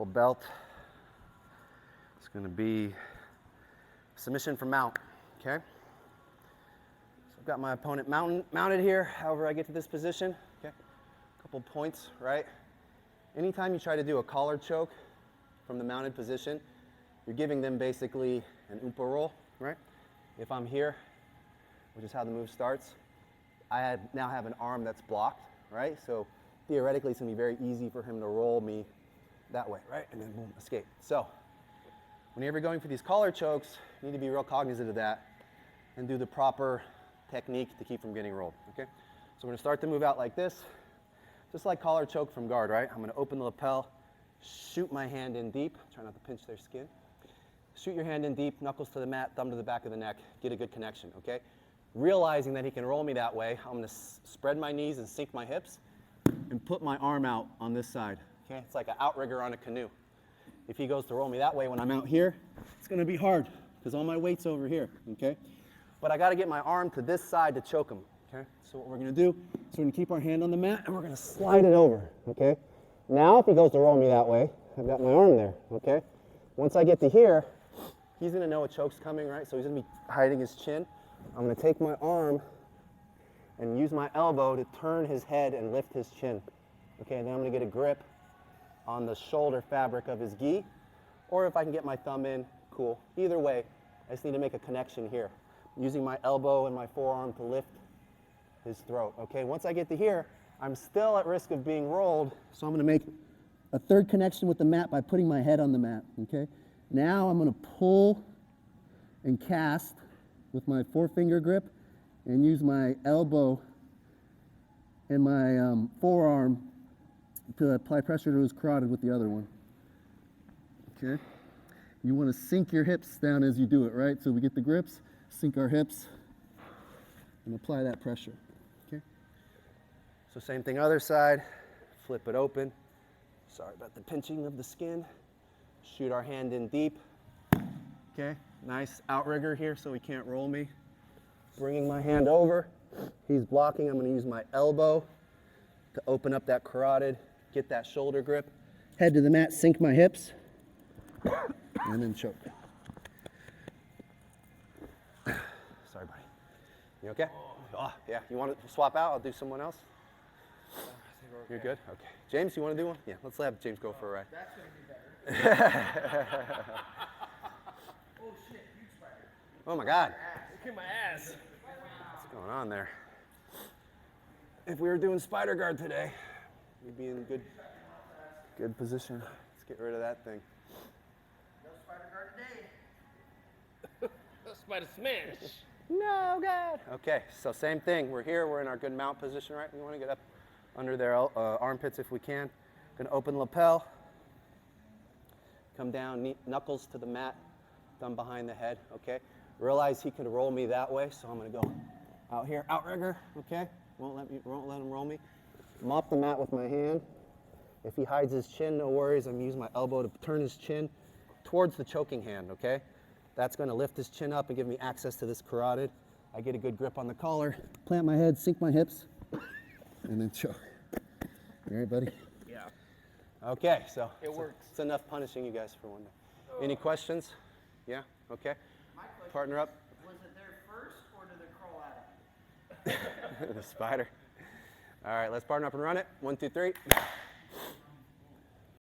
ankle belt. It's going to be submission from mount, okay? So I've got my opponent mounted here, however I get to this position, okay? A couple points, right? Anytime you try to do a collar choke from the mounted position, you're giving them basically an oompa roll, right? If I'm here, which is how the move starts, I now have an arm that's blocked, right? So theoretically, it's going to be very easy for him to roll me that way, right? And then boom, escape. So whenever you're going for these collar chokes, you need to be real cognizant of that and do the proper technique to keep from getting rolled, okay? So we're going to start the move out like this, just like collar choke from guard, right? I'm going to open the lapel, shoot my hand in deep, try not to pinch their skin. Shoot your hand in deep, knuckles to the mat, thumb to the back of the neck, get a good connection, okay? Realizing that he can roll me that way, I'm going to spread my knees and sink my hips and put my arm out on this side, okay? It's like an outrigger on a canoe. If he goes to roll me that way when I'm out here, it's going to be hard because all my weight's over here, okay? But I got to get my arm to this side to choke him, okay? So what we're going to do is we're going to keep our hand on the mat and we're going to slide it over, okay? Now if he goes to roll me that way, I've got my arm there, okay? Once I get to here, he's going to know a choke's coming, right? So he's going to be hiding his chin. I'm going to take my arm and use my elbow to turn his head and lift his chin. Okay, and then I'm going to get a grip on the shoulder fabric of his gi, or if I can get my thumb in, cool. Either way, I just need to make a connection here. I'm using my elbow and my forearm to lift his throat. Okay, once I get to here, I'm still at risk of being rolled, so I'm going to make a third connection with the mat by putting my head on the mat. Okay, now I'm going to pull and cast with my forefinger grip and use my elbow and my forearm to apply pressure to his carotid with the other one. Okay? You want to sink your hips down as you do it, right? So we get the grips, sink our hips, and apply that pressure. Okay? So same thing other side, flip it open. Sorry about the pinching of the skin. Shoot our hand in deep. Okay? Nice outrigger here so he can't roll me. Bringing my hand over. He's blocking. I'm going to use my elbow to open up that carotid, get that shoulder grip. Head to the mat, sink my hips, and then choke. Sorry, buddy. You okay? Oh, yeah. You want to swap out? I'll do someone else. You're good? Okay. James, you want to do one? Yeah, let's have James go for a ride. That's going to be better. Oh, shit. Huge spider. Oh, my God. Look at my ass. What's going on there? If we were doing spider guard today, we'd be in good position. Let's get rid of that thing. No spider guard today. Spider smash. No, God. Okay, so same thing. We're here. We're in our good mount position, right? We want to get up under their armpits if we can. Going to open lapel. Come down, knuckles to the mat, thumb behind the head, okay? Realize he can roll me that way, so I'm going to go out here, outrigger, okay? Won't let him roll me. Mop the mat with my hand. If he hides his chin, no worries. I'm using my elbow to turn his chin towards the choking hand, okay? That's going to lift his chin up and give me access to this carotid. I get a good grip on the collar, plant my head, sink my hips, and then choke. You all right, buddy? Yeah. Okay, so It works. It's enough punishing you guys for one day. Any questions? Yeah? Okay. My question Partner up. was it there first, or did it crawl at it? The spider. All right, let's partner up and run it. 1, 2, 3.